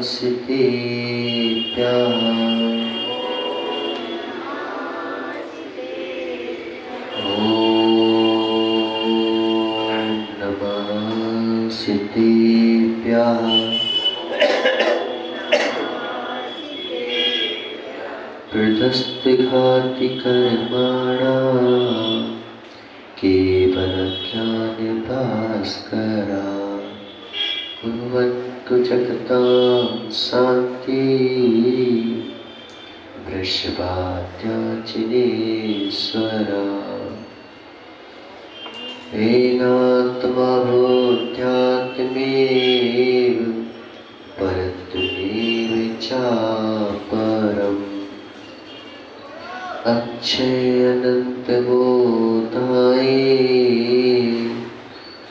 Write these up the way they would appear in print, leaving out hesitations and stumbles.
नमस्ते हृदस्तिघाति कर्मणा केवल ज्ञान भास्करा कुर्वन्तु जगतां शान्ति वृषभाद्याचिनेश्वरा एनात्मा भूत्यात्मेव परत्वेव चापरम् अक्षय अनंत बोधाय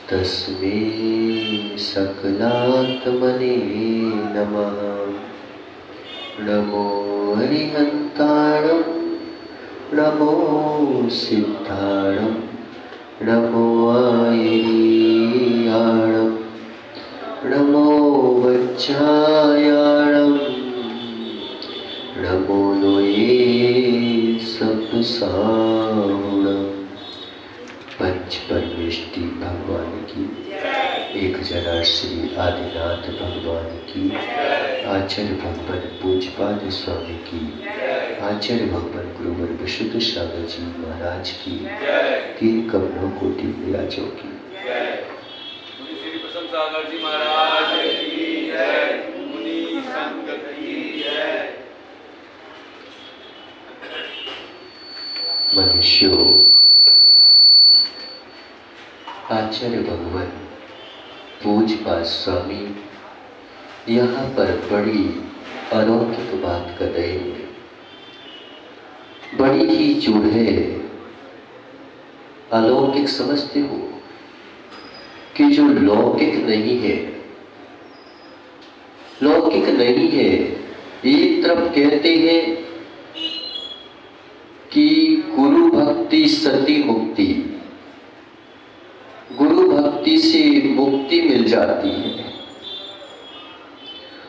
तस्मै सकलात्मने नमः। नमो हरिहन्ताणं नमो सिद्धाणं नमो आयर्याणं नमो वज्रायाणं नमो लोये सबसाहुणम्। पंच परमेष्टि भगवान की, 1000 श्री आदिनाथ भगवान की, आचार्य भगवान पूज्यपाद स्वामी की, आचार्य भगवान गुरुवर विशुद्ध सागर जी महाराज की, 3 कमलों कोटि विराजों की। श्री प्रसन्न सागर जी महाराज की जय, मुनि संत की जय। मनुष्यों, आचार्य भगवान पूज्यपाद स्वामी यहाँ पर बड़ी अलौकिक बात कर रहे हैं। बड़ी ही जो है अलौकिक समझते हो कि जो लौकिक नहीं है, लौकिक नहीं है। एक तरफ कहते हैं कि गुरु भक्ति सती मुक्ति, गुरु भक्ति से मुक्ति मिल जाती है,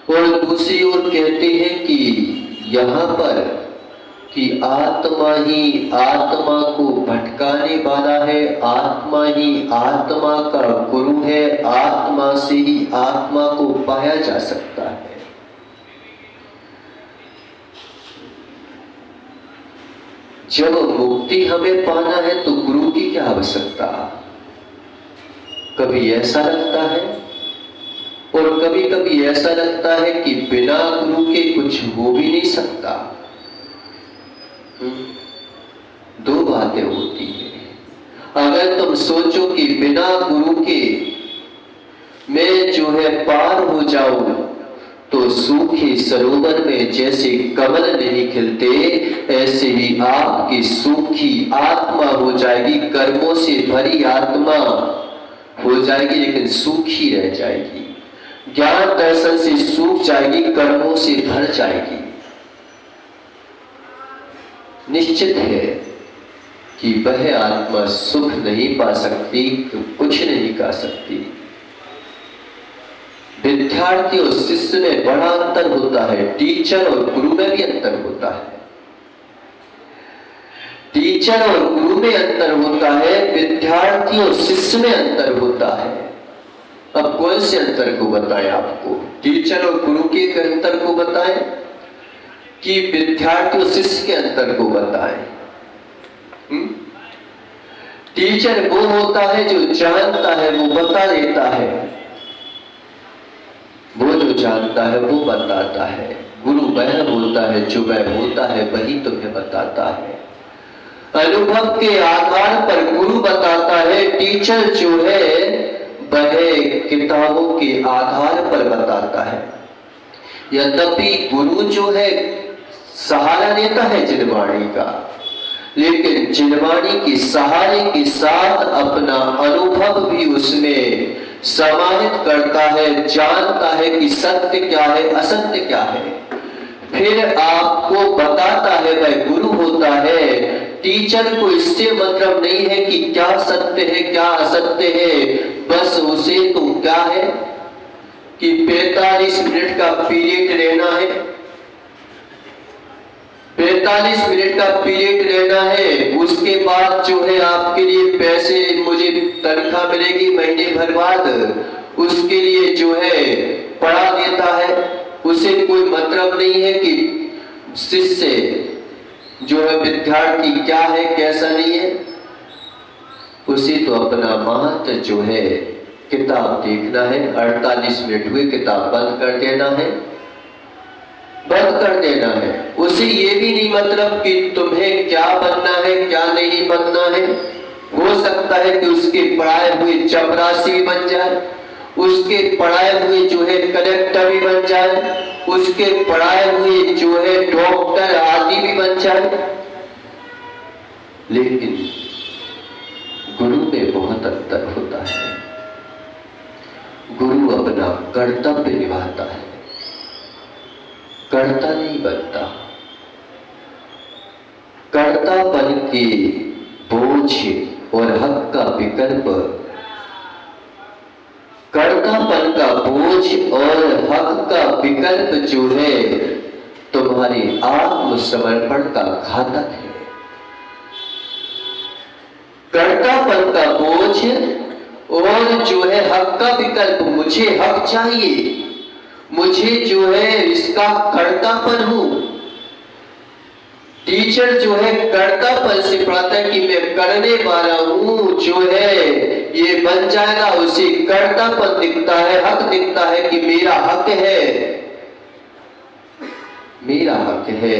और दूसरी ओर कहते हैं कि यहाँ पर कि आत्मा ही आत्मा को भटकाने वाला है, आत्मा ही आत्मा का गुरु है, आत्मा से ही आत्मा को पाया जा सकता है। जब मुक्ति हमें पाना है तो गुरु की क्या आवश्यकता। कभी ऐसा लगता है और कभी कभी ऐसा लगता है कि बिना गुरु के कुछ हो भी नहीं सकता। दो बातें होती हैं। अगर तुम सोचो कि बिना गुरु के मैं जो है पार हो जाऊं, तो सूखे सरोवर में जैसे कमल नहीं खिलते, ऐसे ही आपकी सूखी आत्मा हो जाएगी, कर्मों से भरी आत्मा हो जाएगी, लेकिन सूखी रह जाएगी। ज्ञान दर्शन से सूख जाएगी, कर्मों से भर जाएगी। निश्चित है कि वह आत्मा सुख नहीं पा सकती, तो कुछ नहीं कर सकती। विद्यार्थी और शिष्य में बड़ा अंतर होता है, टीचर और गुरु में भी अंतर होता है। टीचर और गुरु में अंतर होता है, विद्यार्थी और शिष्य में अंतर होता है। अब कौन से अंतर को बताएं आपको, टीचर और गुरु के अंतर को बताएं कि विद्यार्थी और शिष्य के अंतर को बताएं? टीचर वो होता है जो जानता है, वो बता देता है, वो जो जानता है वो बताता है। गुरु वह होता है जो वह होता है वही तुम्हें बताता है। अनुभव के आधार पर गुरु बताता है, टीचर जो है वह किताबों के आधार पर बताता है। यद्यपि गुरु जो है सहारा देता है जिनवाणी का, लेकिन जिनवाणी के सहारे के साथ अपना अनुभव भी उसमें समाहित करता है, जानता है कि सत्य क्या है, असत्य क्या है, फिर आपको बताता है, वह गुरु होता है। टीचर को इससे मतलब नहीं है कि क्या सत्य है क्या असत्य है, बस उसे तो क्या है, कि 45 मिनट का पीरियड लेना है, 45 मिनट का पीरियड लेना है। उसके बाद जो है आपके लिए पैसे, मुझे तनख्वाह मिलेगी महीने भर बाद, उसके लिए जो है पढ़ा देता है। उसे कोई मतलब नहीं है कि शिष्य जो है विद्यार्थी क्या है कैसा नहीं है। उसे तो अपना महत्व जो है किताब देखना है, 48 मिनट हुए किताब बंद कर देना है, बंद कर देना है। उसे ये भी नहीं मतलब कि तुम्हें क्या बनना है क्या नहीं बनना है। हो सकता है कि उसके पढ़ाए हुए चपरासी भी बन जाए, उसके पढ़ाए हुए जो है कलेक्टर भी बन जाए, उसके पढ़ाए हुए जो है डॉक्टर आदि भी बन जाए। लेकिन गुरु में बहुत अंतर होता है। गुरु अपना कर्तव्य निभाता है, कर्ता नहीं बनता। कर्तापन के बोझ और हक का विकल्प, कर्तापन का बोझ और हक का विकल्प जो है तुम्हारे आत्मसमर्पण का घातक है। कर्तापन का बोझ और जो है हक का विकल्प, मुझे हक चाहिए, मुझे जो है इसका कर्तापन हूं। टीचर जो है कर्तापन से पढ़ाता है कि मैं करने वाला हूं, जो है ये बन जाएगा, उसे कर्तापन दिखता है, हक दिखता है कि मेरा हक है, मेरा हक है।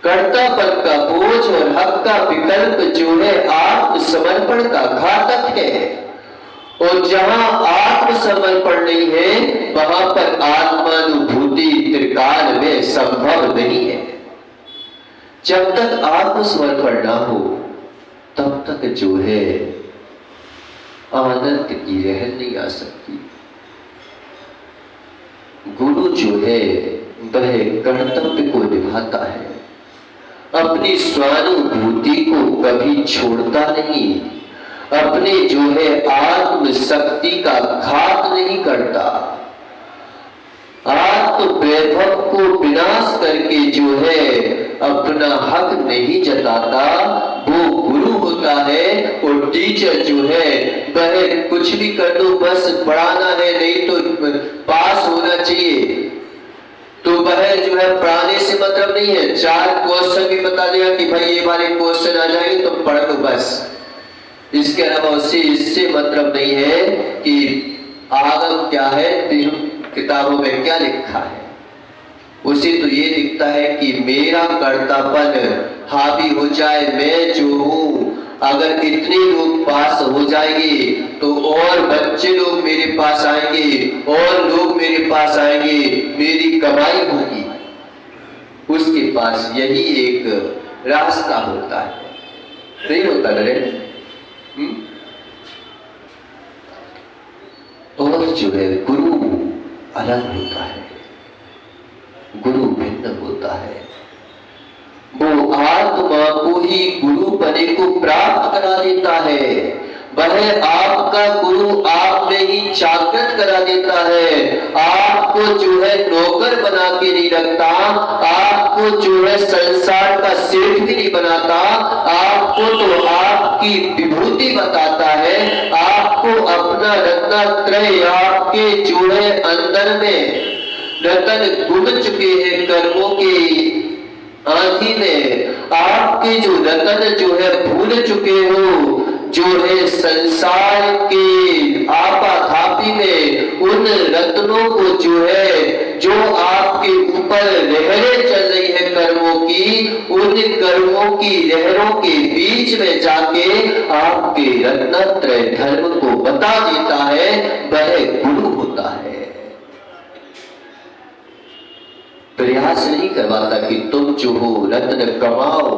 कर्तापन का बोझ और हक का विकल्प जो है आत्मसमर्पण का घातक है। और जहां आत्मसमर्पण नहीं है वहां पर आत्मानुभूति त्रिकाल में संभव नहीं है। जब तक आत्मसमर्पण ना हो तब तक जो है आनंद की लहर नहीं आ सकती। गुरु जो है वह कर्तव्य को निभाता है, अपनी स्वानुभूति को कभी छोड़ता नहीं, अपने जो है आत्म शक्ति का घात नहीं करता, आत्म वैभव को विनाश करके जो है अपना हक नहीं जताता, वो गुरु होता है। और टीचर जो है वह कुछ भी कर दो, बस पढ़ाना है, नहीं तो पास होना चाहिए, तो वह जो है पढ़ाने से मतलब नहीं है। 4 क्वेश्चन भी बता देगा कि भाई ये वाले क्वेश्चन आ जाएंगे तो पढ़ लो बस, इसके अलावा उससे इससे मतलब नहीं है कि आगम क्या है, किताबों में क्या लिखा है। उसे तो ये दिखता है कि मेरा कर्तापन हावी हो जाए, मैं जो हूं, अगर इतने लोग पास हो जाएंगे तो और बच्चे लोग मेरे पास आएंगे, और लोग मेरे पास आएंगे, मेरी कमाई होगी। उसके पास यही एक रास्ता होता है, नहीं होता नरेंद्र? और जो है गुरु अलग होता है, गुरु भिन्न होता है। वो आत्मा को ही गुरु बने को प्राप्त करा देता है। वह आपका गुरु आप में ही जागृत करा देता है। आपको जो है नौकर बना के नहीं रखता, आपको जो है संसार का सेठ भी नहीं बनाता, आपको तो आपकी विभूति बताता है। आपको अपना रत्नत्रय आपके जो है अंदर में रतन गुण चुके हैं कर्मों के आंधी में, आपके जो रतन जो है भूल चुके हो, जो है संसार के आपाधापी में उन रत्नों को जो है, जो आपके ऊपर लहरें चल रही है कर्मों की, उन कर्मों की लहरों के बीच में जाके आपके रत्नत्रय धर्म को बता देता है, वह गुरु होता है। प्रयास नहीं करवाता कि तुम जो हो रत्न कमाओ,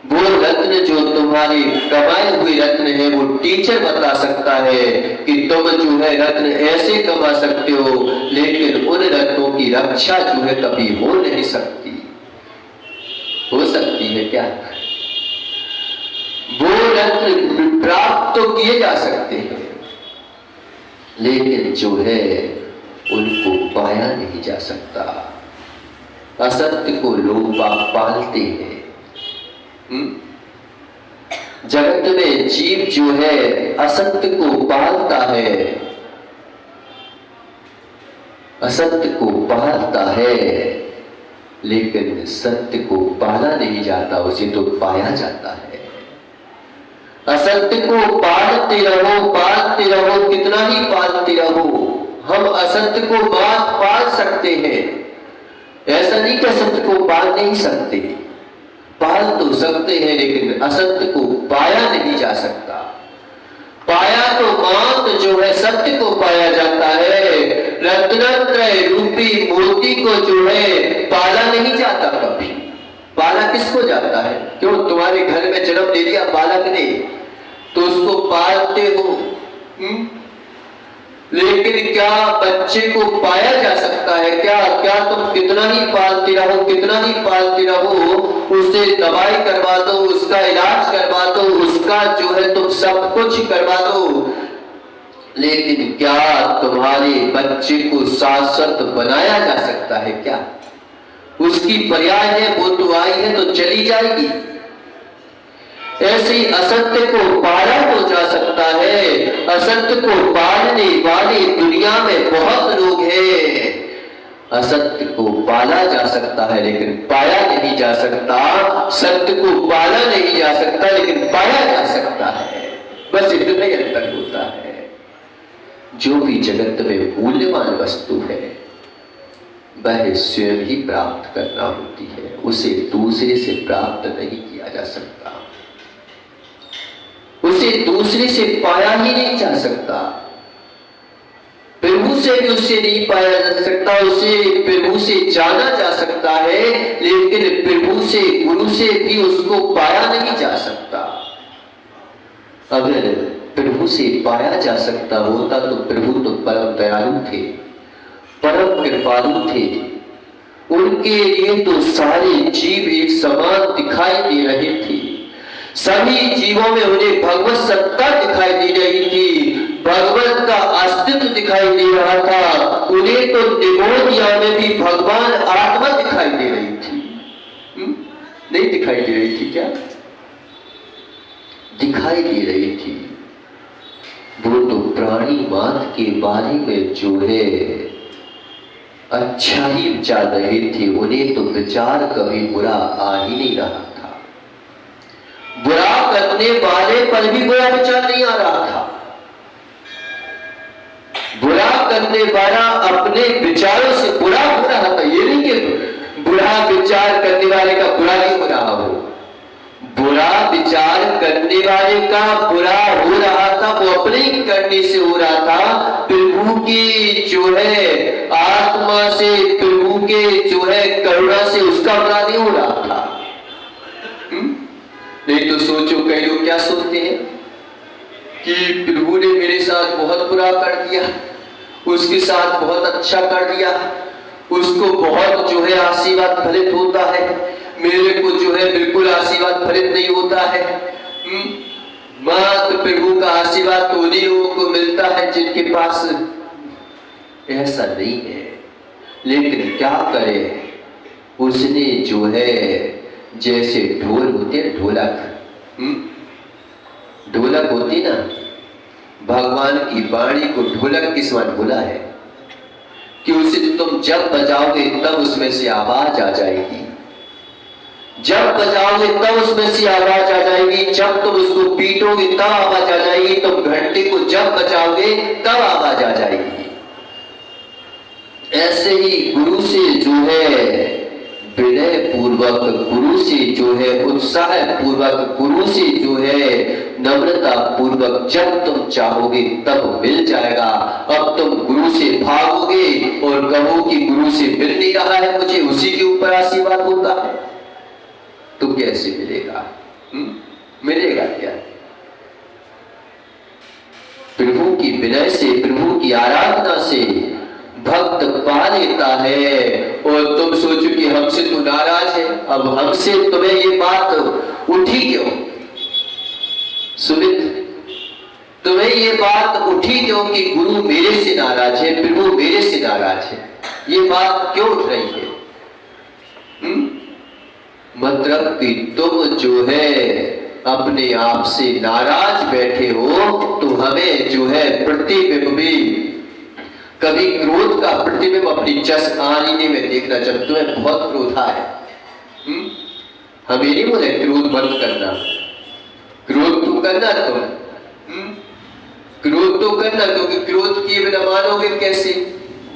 वो रत्न जो तुम्हारे कमाए हुए रत्न है वो टीचर बता सकता है कि तुम जो है रत्न ऐसे कमा सकते हो, लेकिन उन रत्नों की रक्षा जो है कभी हो नहीं सकती। हो सकती है क्या? वो रत्न प्राप्त तो किए जा सकते हैं, लेकिन जो है उनको पाया नहीं जा सकता। असत्य को लोग पालते हैं। जगत में जीव जो है असत्य को पालता है, असत्य को पालता है, लेकिन सत्य को पाला नहीं जाता, उसे तो पाया जाता है। असत्य को पालते रहो, कितना ही पालते रहो। हम असत्य को पाल सकते हैं, ऐसा नहीं कि असत्य को पाल नहीं सकते, पाल तो सकते हैं, लेकिन असत्य को पाया नहीं जा सकता। पाया तो मात्र जो है सत्य को पाया जाता है। रत्नत्रय रूपी मोती को जो है पाला नहीं जाता कभी। पाला किसको जाता है? क्यों तुम्हारे घर में जन्म ले लिया बालक ने तो उसको पालते हो, लेकिन क्या बच्चे को पाया जा सकता है? क्या तुम कितना ही पालते रहो, उसे दवाई करवा दो, उसका इलाज करवा दो, उसका जो है तुम सब कुछ करवा दो, लेकिन क्या तुम्हारे बच्चे को शाश्वत बनाया जा सकता है? क्या उसकी पर्याय है, वो तो आई है तो चली जाएगी। ऐसे ही असत्य को पाला तो जा सकता है। असत्य को पालने वाले दुनिया में बहुत लोग हैं। असत्य को पाला जा सकता है लेकिन पाया नहीं जा सकता। सत्य को पाला नहीं जा सकता लेकिन पाया जा सकता है। बस इतना ही अंतर होता है। जो भी जगत में मूल्यवान वस्तु है वह स्वयं ही प्राप्त करना होती है, उसे दूसरे से प्राप्त नहीं किया जा सकता, उसे दूसरे से पाया ही नहीं जा सकता। प्रभु से भी उससे नहीं पाया जा सकता, उसे प्रभु से जाना जा सकता है, लेकिन प्रभु से गुरु से भी उसको पाया नहीं जा सकता। अगर प्रभु से पाया जा सकता होता तो प्रभु तो परम दयालु थे, परम कृपालु थे। उनके लिए तो सारे जीव एक समान दिखाई दे रहे थे। सभी जीवों में उन्हें भगवत सत्ता दिखाई दे रही थी, भगवान का अस्तित्व दिखाई दे रहा था। उन्हें तो निगोदिया में भी भगवान आत्मा दिखाई दे रही थी। नहीं दिखाई दे रही थी? क्या दिखाई दे रही थी? वो तो प्राणी मात्र के बारे में जो है अच्छा ही विचार रहे थे। उन्हें तो विचार कभी बुरा आ ही नहीं रहा था। बुरा करने वाले पर भी बुरा विचार नहीं आ रहा था। बुरा करने वाला अपने विचारों से बुरा हो रहा था। ये नहीं कि बुरा विचार करने वाले का बुरा नहीं हो रहा हो, बुरा विचार करने वाले का बुरा हो रहा था, वो अपने करने से हो रहा था। प्रभु की जो है आत्मा से, प्रभु के जो है करुणा से उसका बुरा नहीं हो रहा था। नहीं तो सोचो, कई लोग क्या सोचते हैं कि प्रभु ने मेरे साथ बहुत बुरा कर दिया, उसके साथ बहुत अच्छा कर दिया, उसको बहुत जो है आशीर्वाद फलित होता है, मेरे को जो है बिल्कुल आशीर्वाद फलित नहीं होता है। मात्र प्रभु का आशीर्वाद तो उन्हीं लोगों को मिलता है जिनके पास। ऐसा नहीं है, लेकिन क्या करे, उसने जो है जैसे ढोल होते हैं, ढोलक होती ना, भगवान की वाणी को ढोलक किस मान बोला है कि उसे तुम जब बजाओगे तब उसमें से आवाज आ जाएगी, जब बजाओगे तब उसमें से आवाज आ जाएगी, जब तुम उसको पीटोगे तब आवाज आ जाएगी, तुम घंटे को जब बजाओगे तब आवाज आ जाएगी। ऐसे ही गुरु से जो है विनय पूर्वक, गुरु से जो है उत्साह पूर्वक, गुरु से जो है नम्रता पूर्वक जब तुम चाहोगे तब मिल जाएगा। अब तुम गुरु से भागोगे और कहो कि गुरु से मिल नहीं रहा है मुझे, उसी के ऊपर आशीर्वाद होता है, तो कैसे मिलेगा? मिलेगा क्या? प्रभु की विनय से, प्रभु की आराधना से भक्त पा लेता है। और तुम सोचो कि हमसे तो नाराज है, अब हमसे तुम्हें ये बात उठी क्यों? सुमित, तुम्हें ये बात उठी क्यों कि गुरु मेरे से नाराज है, प्रभु मेरे से नाराज है, ये बात क्यों उठ रही है? मतलब कि तुम जो है अपने आप से नाराज बैठे हो, तो हमें जो है प्रतिबिंब भी, कभी क्रोध का प्रतिबिंब अपनी चस आईने में देखना। जब तुम्हें बहुत क्रोध आए, हमें नहीं बोले क्रोध बंद करना, क्रोध तो करना, तुम क्रोध तो करना, क्योंकि क्रोध किए बिना मानोगे कैसे?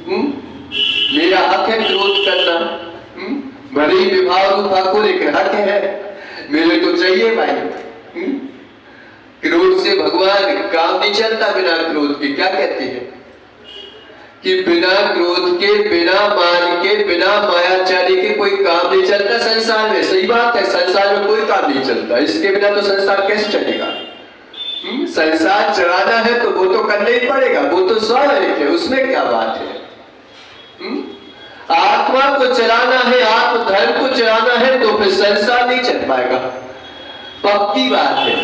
मेरा हक है क्रोध करना, भले ही विभाग रूपा को, लेकिन हक है, मेरे तो चाहिए भाई। क्रोध से भगवान काम नहीं चलता बिना क्रोध के। क्या कहते हैं कि बिना क्रोध के, बिना मान के, बिना मायाचारी के कोई काम नहीं चलता संसार में। सही बात है, संसार में कोई काम नहीं चलता, इसके बिना तो संसार कैसे चलेगा? संसार चलाना है तो वो तो करना ही पड़ेगा, वो तो स्वाभाविक है, उसमें क्या बात है? आत्मा को चलाना है, आत्मधर्म को चलाना है, तो फिर संसार नहीं चल पाएगा, पक्की बात है।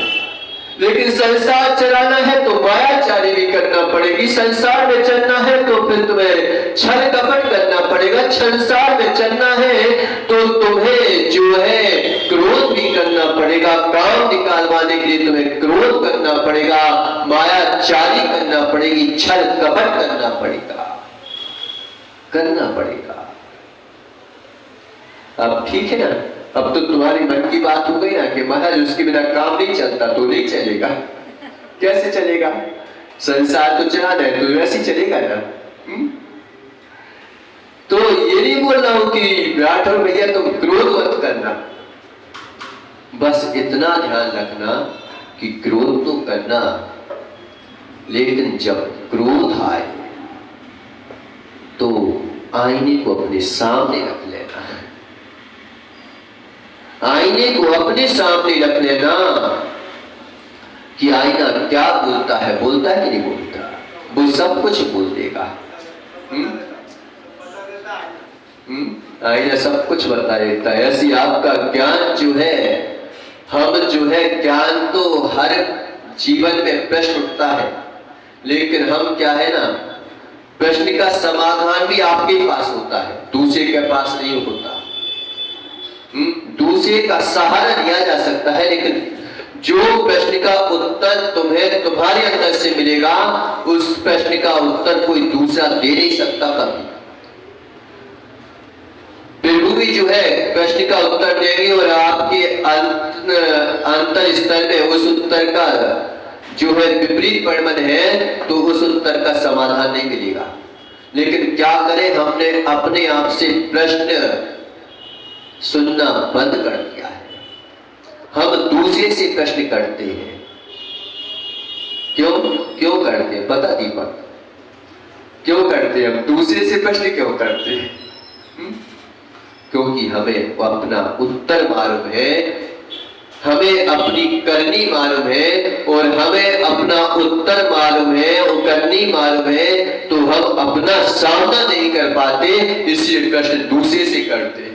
लेकिन संसार चलाना है तो मायाचारी भी करना पड़ेगी, संसार में चलना है तो फिर तुम्हें छल कपट करना पड़ेगा, संसार में चलना है तो तुम्हें जो है क्रोध भी करना पड़ेगा, काम निकालवाने के लिए तुम्हें क्रोध करना पड़ेगा, मायाचारी करना पड़ेगी, छल कपट करना पड़ेगा। अब ठीक है ना? अब तो तुम्हारी मन की बात हो गई ना कि महाराज उसके बिना काम नहीं चलता, तो नहीं चलेगा। कैसे चलेगा? संसार तो चलाना है तो वैसे चलेगा ना। तो ये नहीं बोल रहा हूं कि राठौर भैया तुम क्रोध मत करना, बस इतना ध्यान रखना कि क्रोध तो करना, लेकिन जब क्रोध आए तो आईने को अपने सामने रख लेना। आईने को अपने सामने रख लेना कि आईना क्या बोलता है कि नहीं बोलता? वो सब कुछ बोल देगा। आईना सब कुछ बता देता है। ऐसी आपका ज्ञान जो है, हम जो है ज्ञान तो हर जीवन में प्रश्न उठता है, लेकिन हम क्या है ना, प्रश्न का समाधान भी आपके पास होता है, दूसरे के पास नहीं होता। दूसरे का सहारा लिया जा सकता है, लेकिन जो प्रश्न का उत्तर तुम्हें तुम्हारे अंदर से मिलेगा, उस प्रश्न का उत्तर कोई दूसरा दे नहीं सकता कभी। प्रभु भी जो है प्रश्न का उत्तर देंगे और आपके अंतर स्तर में उस उत्तर का जो है विपरीत परिणाम है, तो उस उत्तर का समाधान नहीं मिलेगा। लेकिन क्या करें, हमने अपने आप से प्रश्न सुनना बंद कर दिया है। हम दूसरे से प्रश्न करते हैं। क्यों करते हैं? बता दीपक, क्यों करते हैं हम दूसरे से प्रश्न? क्यों करते हैं? क्योंकि हमें अपना उत्तर मालूम है, हमें अपनी करनी मालूम है, और हमें अपना उत्तर मालूम है और करनी मालूम है, तो हम अपना सामना नहीं कर पाते, इसलिए प्रश्न दूसरे से करते हैं।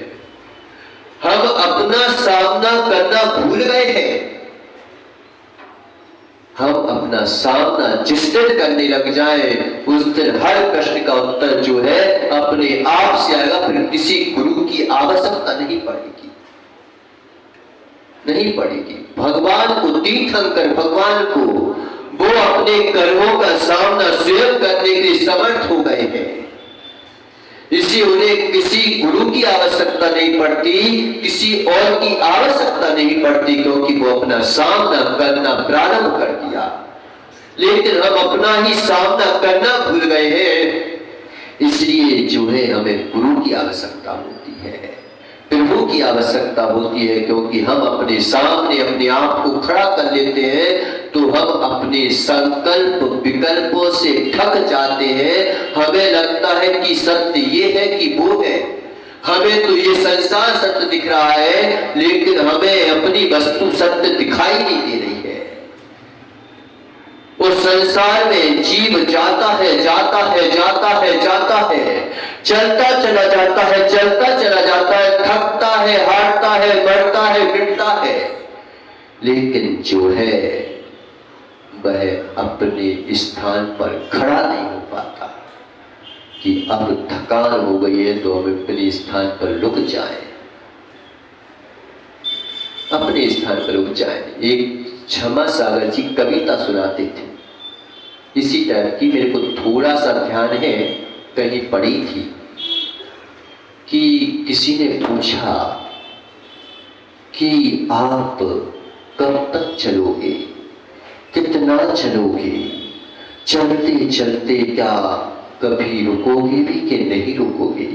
हम अपना सामना करना भूल गए हैं। हम अपना सामना जिस दिन करने लग जाए, उस दिन हर प्रश्न का उत्तर जो है अपने आप से आएगा, फिर किसी गुरु की आवश्यकता नहीं पड़ेगी। भगवान को तीर्थंकर, भगवान को वो अपने कर्मों का सामना स्वयं करने के लिए समर्थ हो गए हैं, इसलिए उन्हें किसी गुरु की आवश्यकता नहीं पड़ती, किसी और की आवश्यकता नहीं पड़ती, क्योंकि वो अपना सामना करना प्रारंभ कर दिया। लेकिन हम अपना ही सामना करना भूल गए हैं, इसलिए जो है हमें गुरु की आवश्यकता होती है, प्रभु की आवश्यकता होती है, क्योंकि हम अपने सामने अपने आप को खड़ा कर लेते हैं तो हम अपने संकल्प विकल्पों से थक जाते हैं। हमें लगता है कि सत्य ये है कि वो है, हमें तो ये संसार सत्य दिख रहा है, लेकिन हमें अपनी वस्तु सत्य दिखाई नहीं दे रही है। उस संसार में जीव जाता है, चलता चला जाता है, थकता है, हारता है, मरता है, मिटता है, लेकिन जो है वह अपने स्थान पर खड़ा नहीं हो पाता कि अब थकान हो गई है तो हम अपने स्थान पर रुक जाएं, अपने स्थान पर रुक जाएं। एक क्षमा सागर जी कविता सुनाते थे इसी टाइप की, मेरे को थोड़ा सा ध्यान है, कहीं पढ़ी थी कि किसी ने पूछा कि आप कब तक चलोगे, कितना चलोगे, चलते चलते क्या कभी रुकोगे भी कि नहीं रुकोगे।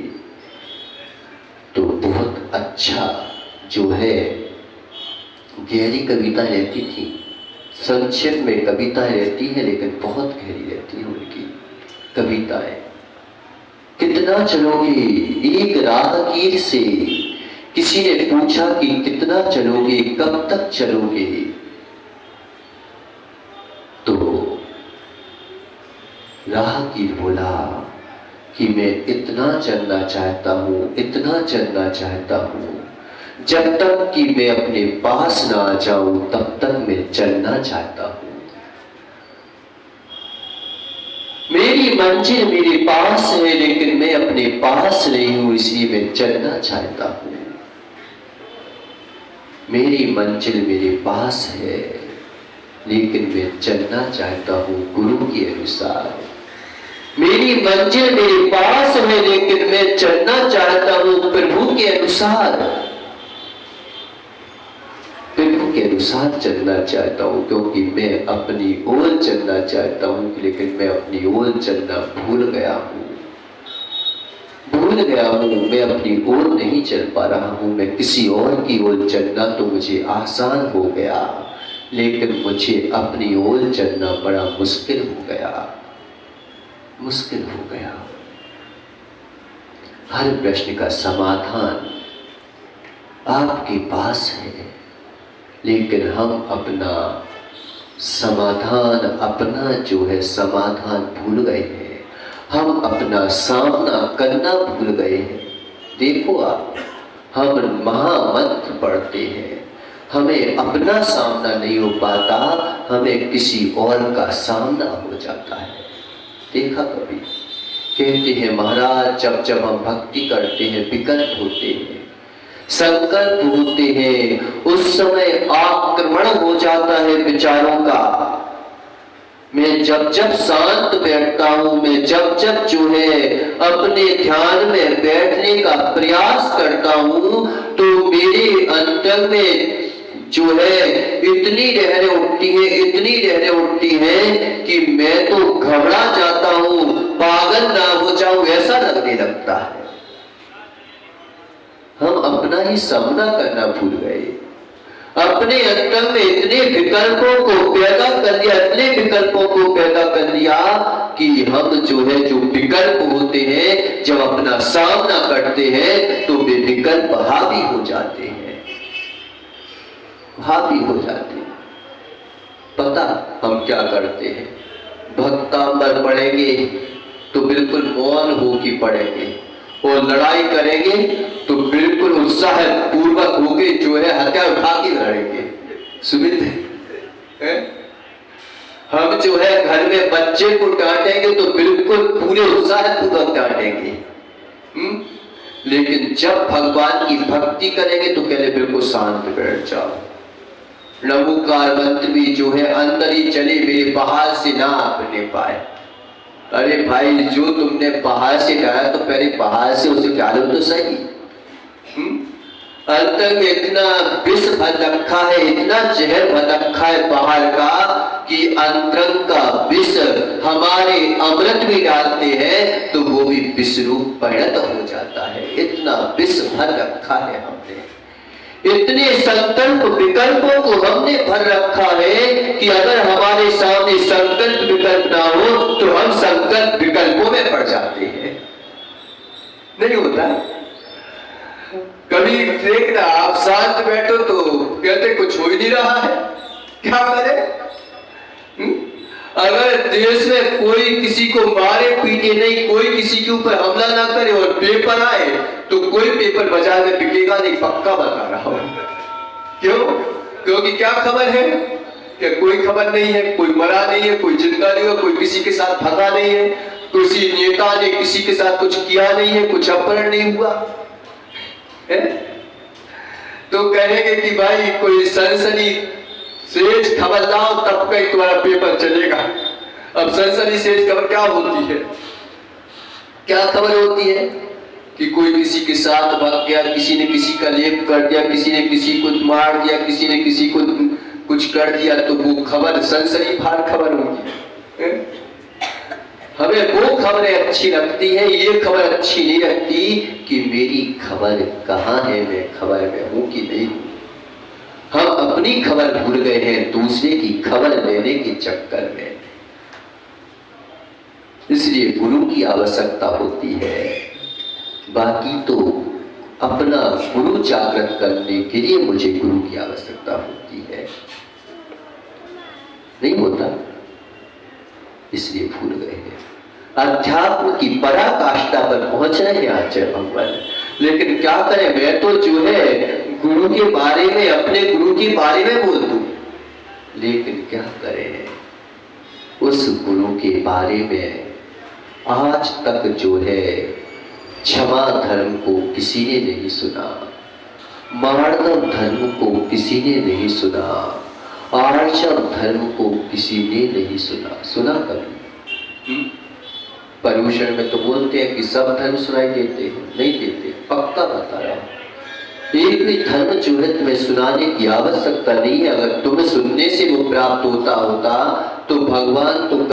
तो बहुत अच्छा जो है गहरी कविता रहती थी, संक्षेप में कविता रहती है लेकिन बहुत गहरी रहती है उनकी कविताएं। कितना चलोगे, एक राहगीर से किसी ने पूछा कि कितना चलोगे, कब तक चलोगे। तो राहगीर बोला कि मैं इतना चलना चाहता हूं, इतना चलना चाहता हूं, जब तक कि मैं अपने पास ना आ जाऊं तब तक मैं चलना चाहता हूं। मेरी मंजिल मेरे पास है लेकिन मैं अपने पास नहीं हूं, इसलिए मैं चलना चाहता हूं। मेरी मंजिल मेरे पास है लेकिन मैं चलना चाहता हूं गुरु के अनुसार। मेरी मंजिल मेरे पास है लेकिन मैं चलना चाहता हूं प्रभु के अनुसार, प्रभु के अनुसार चलना चाहता हूं, क्योंकि मैं अपनी ओर चलना चाहता हूं लेकिन मैं अपनी ओर चलना भूल गया हूं, मैं अपनी ओर नहीं चल पा रहा हूं। मैं किसी और की ओर चलना तो मुझे आसान हो गया लेकिन मुझे अपनी ओर चलना बड़ा मुश्किल हो गया, मुश्किल हो गया। हर प्रश्न का समाधान आपके पास है लेकिन हम अपना समाधान, अपना जो है समाधान भूल गए हैं, हम अपना सामना करना भूल गए हैं। देखो आप, हम महामंत्र पढ़ते हैं, हमें अपना सामना नहीं हो पाता, हमें किसी और का सामना हो जाता है। देखा कभी? कहते हैं महाराज जब जब हम भक्ति करते हैं विकल्प होते हैं, संकल्प होते हैं, उस समय आक्रमण हो जाता है विचारों का। मैं जब जब शांत बैठता हूं, मैं जब जब जो है अपने ध्यान में बैठने का प्रयास करता हूं तो मेरे अंतर में जो है इतनी लहरें उठती हैं, इतनी लहरें उठती हैं कि मैं तो घबरा जाता हूं, पागल ना हो जाऊं ऐसा लगने लगता है। हम अपना ही सामना करना भूल गए, अपने अंतर में इतने विकल्पों को पैदा कर दिया, इतने विकल्पों को पैदा कर दिया कि हम जो है जो विकल्प होते हैं जब अपना सामना करते हैं तो वे विकल्प हावी हो जाते हैं, हावी हो जाते हैं। पता हम क्या करते हैं? भक्तांबर पढ़ेंगे तो बिल्कुल मौन हो कि पढ़ेंगे, और लड़ाई करेंगे तो बिल्कुल उत्साह पूर्वक होके जो है हथियार उठा के लड़ेंगे। सुविध हम जो है घर में बच्चे को डांटेंगे तो बिल्कुल पूरे उत्साह पूर्वक डांटेंगे, लेकिन जब भगवान की भक्ति करेंगे तो कहले बिल्कुल शांत बैठ जाओ। नमोकार मंत्र भी जो है अंदर ही चले, मेरे बाहर से ना अपने पाए। अरे भाई जो तुमने बाहर से कहा तो पहले बाहर से उसे डालो तो सही। अंतर में इतना विष भर रखा है, इतना जहर भर रखा है बाहर का कि अंतर का विष हमारे अमृत भी डालते हैं तो वो भी विष रूप परिणत हो जाता है। इतना विष भर रखा है हमने, इतने संकल्प विकल्पों को हमने भर रखा है कि अगर हमारे सामने संकल्प विकल्प ना हो तो हम संकल्प विकल्पों में पड़ जाते हैं। नहीं होता? कभी देखना आप शांत बैठो तो कहते कुछ हो ही नहीं रहा है, क्या करें? अगर देश में कोई किसी को मारे पीटे नहीं, कोई किसी के ऊपर हमला ना करे और पेपर आए तो कोई पेपर बाजार में बिकेगा नहीं, पक्का बता रहा हूं। क्यों? क्योंकि क्या खबर है क्या कोई खबर नहीं है? कोई मरा नहीं है, कोई जिंदा नहीं हुआ, कोई किसी के साथ भगा नहीं है, किसी नेता ने किसी के साथ कुछ किया नहीं है, कुछ अपहरण नहीं हुआ है? तो कहेंगे कि भाई कोई सनसनी सेज खबर लाओ तब कहीं तुम्हारा पेपर चलेगा। अब सनसनी सेज खबर क्या होती है? क्या खबर होती है कि कोई किसी के साथ भाग गया, किसी ने किसी का लेप कर दिया, किसी ने किसी को मार दिया, किसी ने किसी को कुछ कर दिया, तो वो खबर सनसनी फाड़ खबर होगी। हमें वो खबरें अच्छी लगती है, ये खबर अच्छी नहीं लगती कि मेरी खबर कहाँ है, मैं खबर में हूं कि नहीं। हम अपनी खबर भूल गए हैं दूसरे की खबर लेने के चक्कर में। इसलिए गुरु की आवश्यकता होती है। बाकी तो अपना गुरु जागृत करने के लिए मुझे गुरु की आवश्यकता होती है, नहीं होता, इसलिए भूल गए हैं। अध्यात्म की पराकाष्ठा पर पहुंच रहे हैं आचार्य भगवान, लेकिन क्या करें, मैं तो जो है गुरु के बारे में, अपने गुरु के बारे में बोल दूं, लेकिन क्या करें, उस गुरु के बारे में आज तक जो है क्षमा धर्म को किसी ने नहीं सुना, मार्दव धर्म को किसी ने नहीं सुना, आर्षव धर्म को किसी ने नहीं सुना। सुना कभी? पर्यूषण में तो बोलते हैं कि सब धर्म सुनाई देते हैं, नहीं देते, पक्का बता रहा हूं। एक भी धर्म जो है तुम्हें सुनाने की आवश्यकता नहीं है। अगर तुम्हें सुनने से वो प्राप्त होता तो भगवान तो